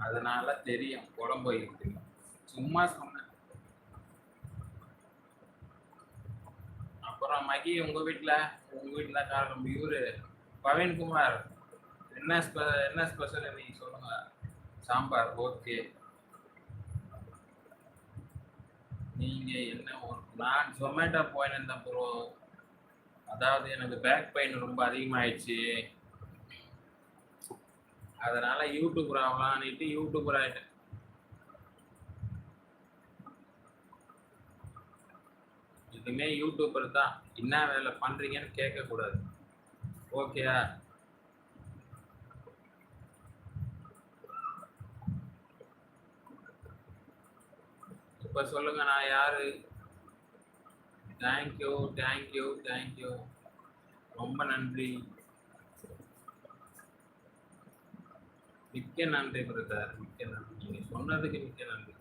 அதனால தெரியும் குழம்பு வைக்கிறது. சும்மா சொன்னேன். அப்புறம் மகி உங்க வீட்டுல இவரு பவீன்குமார் என்ன ஸ்பெஷல் நீங்க சொல்லுங்க. சாம்பார் ஓகே. நீங்க என்ன நான் ஜொமேட்டோ போயிருந்தேன் ப்ரோ. அதாவது எனக்கு பேக் பெயின் ரொம்ப அதிகமாயிடுச்சு. அதனால யூடியூபர் ஆகலான்னுட்டு யூடியூபர் ஆயிட்டேன். இதுமே யூடியூபர் தான். என்ன வேலை பண்றீங்கன்னு கேட்க கூடாது. ஓகேயா? இப்ப சொல்லுங்க நான் யாரு? தேங்க்யூ தேங்க்யூ தேங்க்யூ, ரொம்ப நன்றி. மிக்க நன்றி பிரதர், மிக்க நன்றி. நீங்க சொன்னதுக்கு மிக்க நன்றி.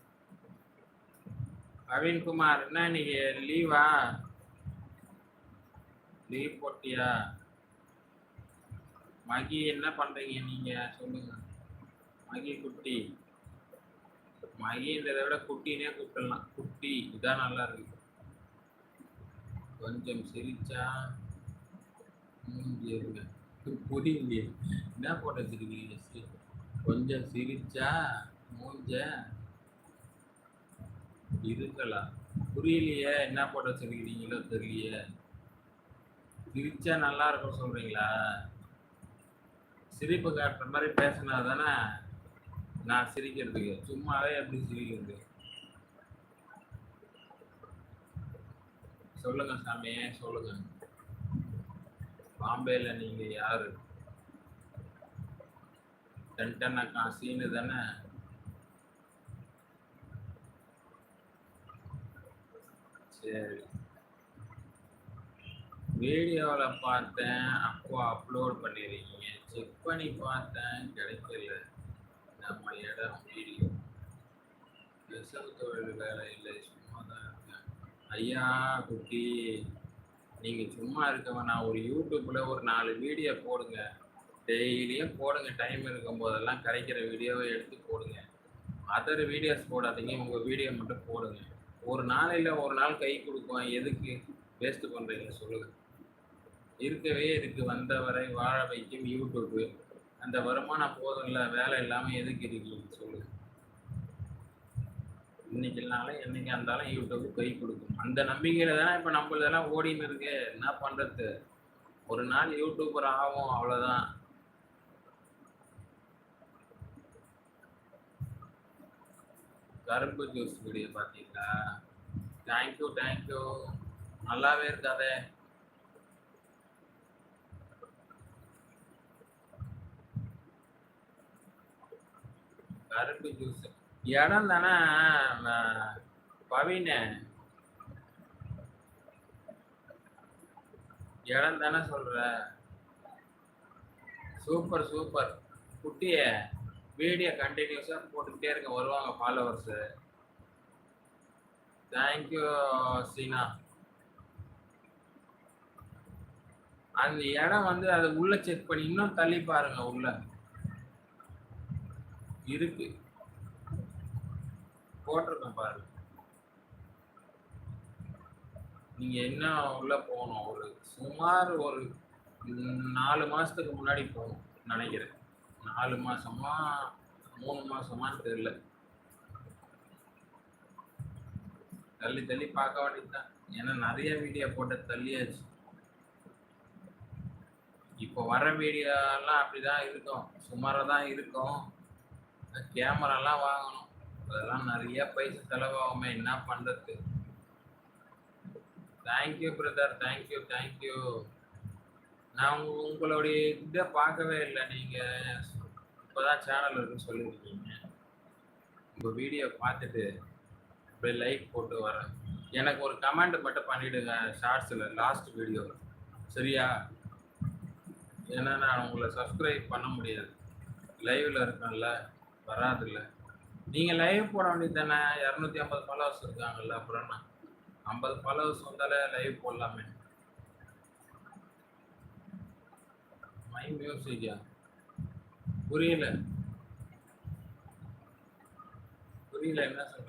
கவின்குமார் என்ன இன்னைக்கு லீவா? லீவ் போட்டியா? மகி என்ன பண்றீங்க நீங்க சொல்லுங்க. மகி குட்டி, மகின்றதை விட குட்டினே கூப்பிடலாம். குட்டி இதான் நல்லா இருக்கு. கொஞ்சம் சிரிச்சா இருங்க, புரியலையே என்ன போட்டு வச்சிருக்கீங்க. கொஞ்சம் சிரிச்சா மூஞ்ச இருக்கலாம். புரியலையே என்ன போட்டு வச்சிருக்கீங்களோ தெரியலையே. சிரிச்சா நல்லா இருக்கும் சொல்றீங்களா? சிரிப்பு காட்டுற மாதிரி பேசினா தானே நான் சிரிக்கிறதுக்கு. சும்மாவே எப்படி சிரிக்கிறது? சொல்லுங்க சாமி சொல்லுங்க. பாம்பேல நீங்க யாரு? டன்டனக்கா சீனு தானே? சரி, வீடியோவில் பார்த்தேன் அப்போ அப்லோட் பண்ணிருக்கீங்க. செக் பண்ணி பார்த்தேன் கிடைக்கல. நம்ம இடம் வீடியோ நெசவு தொழில் வேலை இல்லை, சும்மா தான் இருக்கேன். ஐயா குட்டி, நீங்கள் சும்மா இருக்கவன். நான் ஒரு யூடியூப்பில் ஒரு 4 வீடியோ போடுங்க. டெய்லியும் போடுங்க. டைம் இருக்கும் போதெல்லாம் கிடைக்கிற வீடியோவை எடுத்து போடுங்க. அதர் வீடியோஸ் போடாதீங்க. உங்கள் வீடியோ மட்டும் போடுங்க. ஒரு நாளையில் ஒரு நாள் கை கொடுக்கும். எதுக்கு வேஸ்ட்டு பண்ணுறீங்க சொல்லுங்கள். இருக்கவே இருக்கு. வந்தவரை வாழ வைக்கும் யூடியூப்பு. அந்த வருமானம் போதும்ல, வேலை இல்லாமல் எதுக்கு இருக்கீங்க சொல்லுங்க. இன்னைக்கு இல்லைனாலும் என்னைக்கு இருந்தாலும் யூடியூப் கை கொடுக்கும். அந்த நம்பிக்கையில தானே இப்போ நம்மளதெல்லாம் ஓடின்னு இருக்கு. என்ன பண்ணுறது? ஒரு நாள் யூடியூபர் ஆகும், அவ்வளோதான். கரும்பு ஜூஸ் வீடியோ பார்த்தீங்களா? தேங்க்யூ தேங்க்யூ, நல்லாவே இருக்காதே. கரும்பு ஜூஸ் இடம் தானே பவீனு, இடம் தானே சொல்ற. சூப்பர் சூப்பர் குட்டிய. வீடியோ கண்டினியூஸாக போட்டுக்கிட்டே இருக்க, வருவாங்க ஃபாலோவர்ஸு. தேங்க்யூ சீனா. அந்த இடம் வந்து அதை உள்ள செக் பண்ணி இன்னும் தள்ளி பாருங்க. உள்ள இருக்கு, போட்டிருக்கேன் பாருங்க. நீங்க என்ன உள்ள போகணும். ஒரு சுமார் ஒரு 4 மாசத்துக்கு முன்னாடி போகணும் நினைக்கிறேன். 4 மாசமா 3 மாசமான்னு தெரியல. தள்ளி தள்ளி பார்க்க வேண்டியதுதான். ஏன்னா நிறைய வீடியோ போட்டு தள்ளியாச்சு. இப்போ வர வீடியோலாம் அப்படிதான் இருக்கும், சுமாராக தான் இருக்கும். கேமராலாம் வாங்கணும், அதெல்லாம் நிறைய பைசா செலவாகுமே, என்ன பண்ணுறது. Thank you brother, thank you thank you. நான் உங்களுடைய இதை பார்க்கவே இல்லை. நீங்கள் இப்போ தான் சேனல் இருக்குன்னு சொல்லியிருக்கீங்க. உங்கள் வீடியோ பார்த்துட்டு அப்படியே லைக் போட்டு வரேன். எனக்கு ஒரு கமெண்ட் மட்டும் பண்ணிவிடுங்க ஷார்ட்ஸில், லாஸ்ட் வீடியோ, சரியா? ஏன்னா நான் உங்களை சப்ஸ்கிரைப் பண்ண முடியாது, லைவில் இருக்கேன்ல, வராதுல்ல. நீங்கள் லைவ் போட வேண்டியது தானே. 250 ஃபாலோவர்ஸ் இருக்காங்கல்ல, அப்புறம் என்ன? 50 ஃபாலோவர்ஸ் வந்தாலே லைவ் போடலாமே. மை மியூசிக்கா? புரியல. புரியல என்ன சொல்றீங்க?